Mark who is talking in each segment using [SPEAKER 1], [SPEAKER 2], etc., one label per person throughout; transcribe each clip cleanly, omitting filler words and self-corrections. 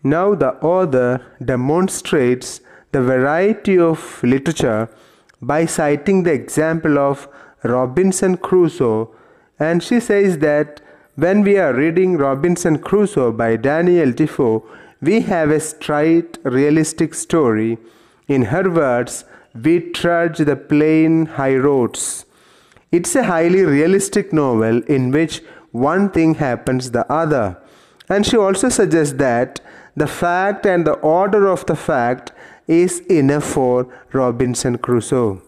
[SPEAKER 1] Now the author demonstrates the variety of literature by citing the example of Robinson Crusoe, and she says that when we are reading Robinson Crusoe by Daniel Defoe, we have a straight, realistic story. In her words, we trudge the plain high roads. It's a highly realistic novel in which one thing happens the other. And she also suggests that the fact and the order of the fact is enough for Robinson Crusoe.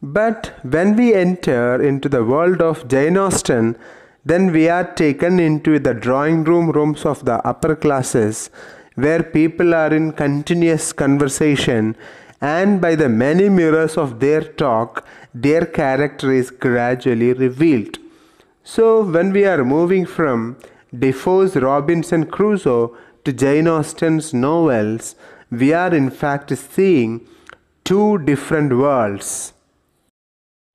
[SPEAKER 1] But when we enter into the world of Jane Austen, then we are taken into the drawing rooms of the upper classes, where people are in continuous conversation, and by the many mirrors of their talk, their character is gradually revealed. So when we are moving from Defoe's Robinson Crusoe to Jane Austen's novels, we are in fact seeing two different worlds.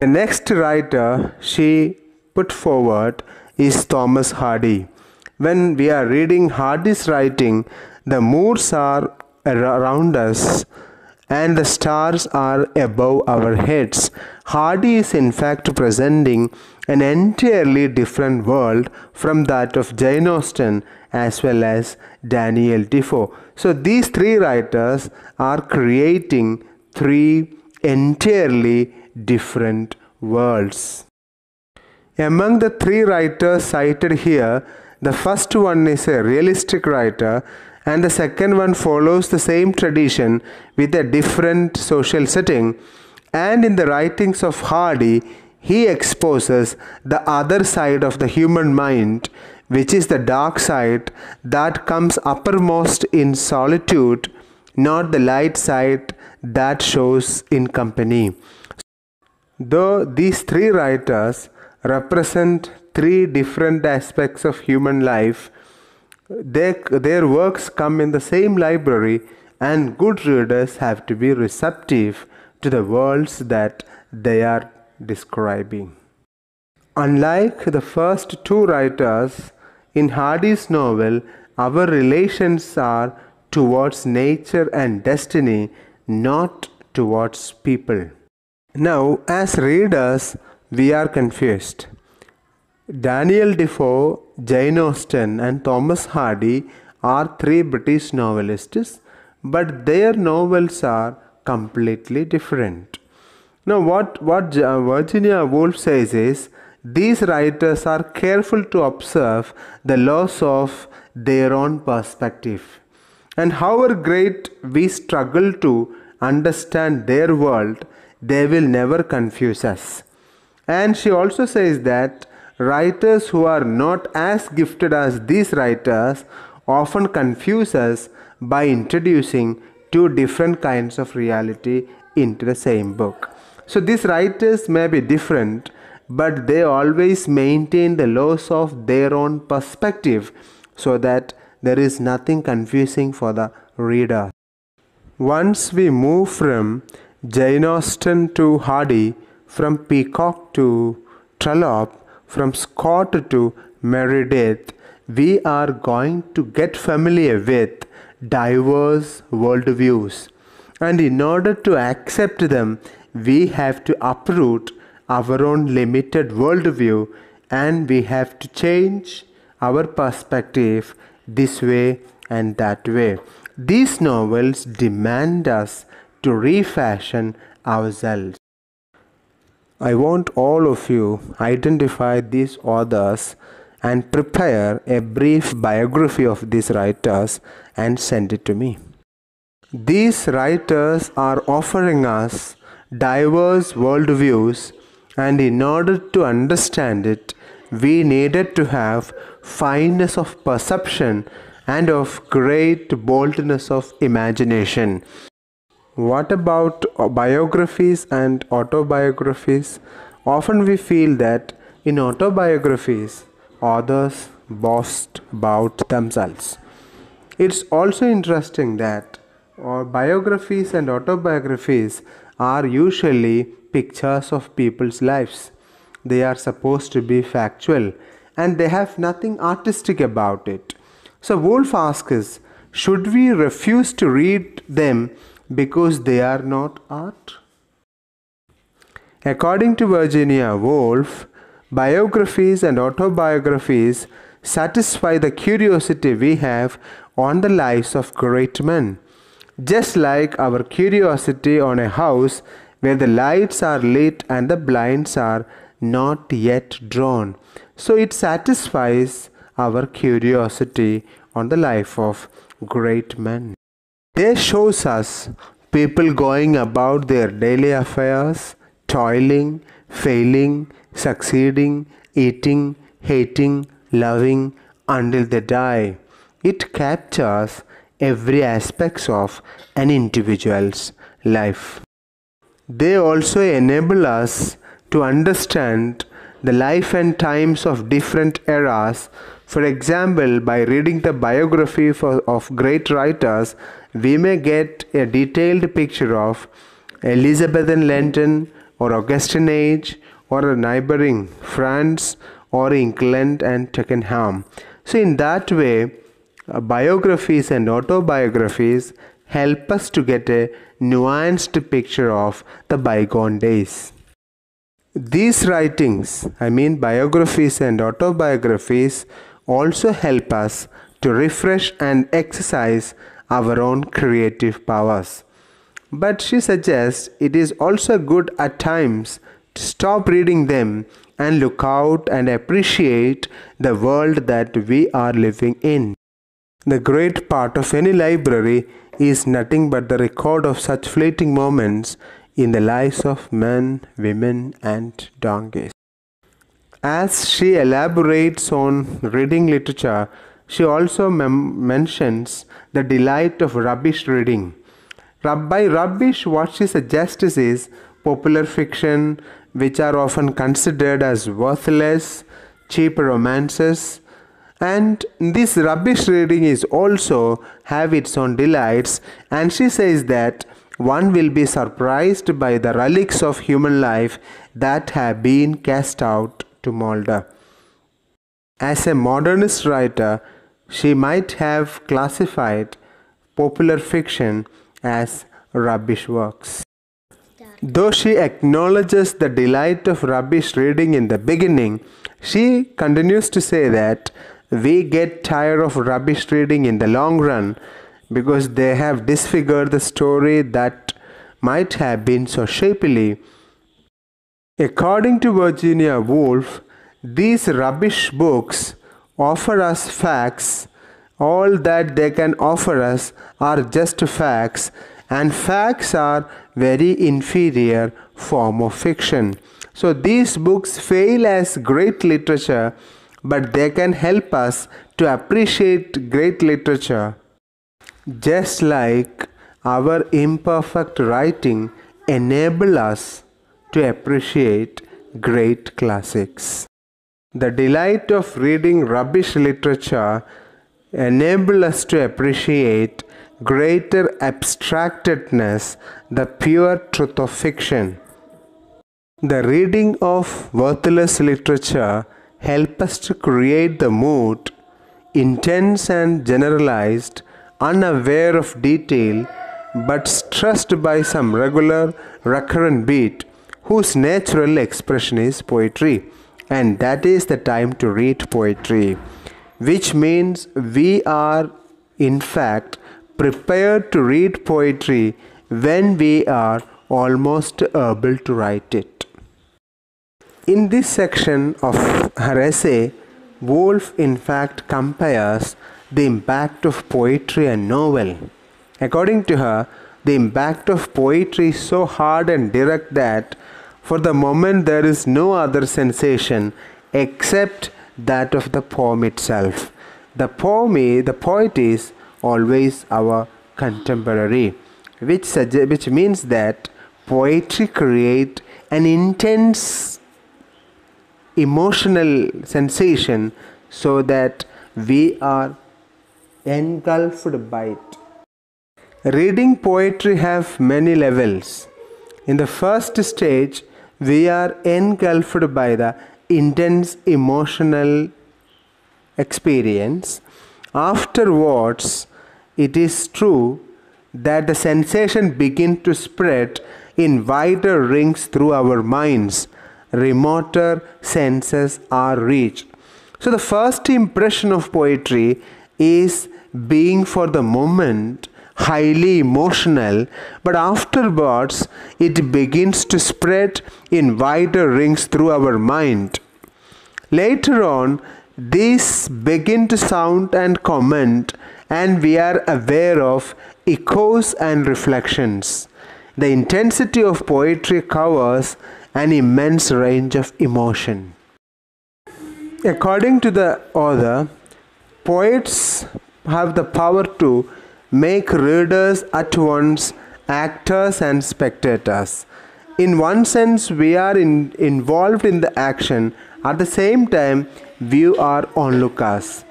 [SPEAKER 1] The next writer she put forward is Thomas Hardy. When we are reading Hardy's writing, the moors are around us and the stars are above our heads. Hardy is in fact presenting an entirely different world from that of Jane Austen as well as Daniel Defoe. So these three writers are creating three entirely different worlds. Among the three writers cited here, the first one is a realistic writer, and the second one follows the same tradition with a different social setting. And in the writings of Hardy, he exposes the other side of the human mind, which is the dark side that comes uppermost in solitude, not the light side that shows in company. Though these three writers represent three different aspects of human life, their works come in the same library, and good readers have to be receptive to the worlds that they are describing. Unlike the first two writers, in Hardy's novel, our relations are towards nature and destiny, not towards people. Now, as readers, we are confused. Daniel Defoe, Jane Austen, and Thomas Hardy are three British novelists, but their novels are completely different. Now, what Virginia Woolf says is, these writers are careful to observe the laws of their own perspective. And however great we struggle to understand their world, they will never confuse us. And she also says that writers who are not as gifted as these writers often confuse us by introducing two different kinds of reality into the same book. So these writers may be different, but they always maintain the laws of their own perspective so that there is nothing confusing for the reader. Once we move from Jane Austen to Hardy, from Peacock to Trollope, from Scott to Meredith, we are going to get familiar with diverse worldviews. And in order to accept them, we have to uproot our own limited worldview, and we have to change our perspective this way and that way. These novels demand us to refashion ourselves. I want all of you identify these authors and prepare a brief biography of these writers and send it to me. These writers are offering us diverse worldviews, and in order to understand it, we needed to have fineness of perception and of great boldness of imagination. What about biographies and autobiographies? Often we feel that in autobiographies, authors boast about themselves. It's also interesting that biographies and autobiographies are usually pictures of people's lives. They are supposed to be factual and they have nothing artistic about it. So Woolf asks, should we refuse to read them because they are not art? According to Virginia Woolf, biographies and autobiographies satisfy the curiosity we have on the lives of great men, just like our curiosity on a house where the lights are lit and the blinds are not yet drawn. So it satisfies our curiosity on the life of great men. They shows us people going about their daily affairs, toiling, failing, succeeding, eating, hating, loving until they die. It captures every aspect of an individual's life. They also enable us to understand the life and times of different eras. For example, by reading the biography of great writers, we may get a detailed picture of Elizabethan London or Augustan age or a neighboring France or England and Twickenham. So in that way, biographies and autobiographies help us to get a nuanced picture of the bygone days. These writings, biographies and autobiographies, also help us to refresh and exercise our own creative powers. But she suggests it is also good at times to stop reading them and look out and appreciate the world that we are living in. The great part of any library is nothing but the record of such fleeting moments in the lives of men, women, and donkeys. As she elaborates on reading literature, she also mentions the delight of rubbish reading. By rubbish, what she suggests is popular fiction, which are often considered as worthless, cheap romances, and this rubbish reading is also have its own delights, and she says that one will be surprised by the relics of human life that have been cast out to moulder. As a modernist writer, she might have classified popular fiction as rubbish works. Though she acknowledges the delight of rubbish reading in the beginning, she continues to say that we get tired of rubbish reading in the long run because they have disfigured the story that might have been so shapely. According to Virginia Woolf, these rubbish books offer us facts. All that they can offer us are just facts, and facts are very inferior form of fiction. So these books fail as great literature, but they can help us to appreciate great literature, just like our imperfect writing enable us to appreciate great classics. The delight of reading rubbish literature enable us to appreciate greater abstractedness, the pure truth of fiction. The reading of worthless literature help us to create the mood, intense and generalized, unaware of detail, but stressed by some regular recurrent beat, whose natural expression is poetry. And that is the time to read poetry, which means we are in fact prepared to read poetry when we are almost able to write it. In this section of her essay, Woolf in fact compares the impact of poetry and novel. According to her, the impact of poetry is so hard and direct that for the moment there is no other sensation except that of the poem itself. The poet is always our contemporary, which means that poetry creates an intense emotional sensation so that we are engulfed by it. Reading poetry have many levels. In the first stage, we are engulfed by the intense emotional experience, Afterwards, it is true that the sensation begins to spread in wider rings through our minds. Remoter senses are reached. So the first impression of poetry is being for the moment highly emotional, but afterwards it begins to spread in wider rings through our mind. Later on, these begin to sound and comment, and we are aware of echoes and reflections. The intensity of poetry covers an immense range of emotion. According to the author, poets have the power to make readers at once actors and spectators. In one sense, we are involved in the action. At the same time, we are onlookers.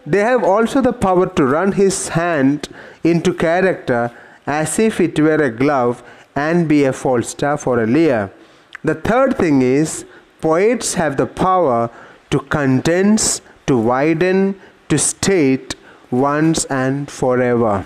[SPEAKER 1] They have also the power to run his hand into character as if it were a glove and be a Falstaff or a Lear. The third thing is, poets have the power to condense, to widen, to state once and forever.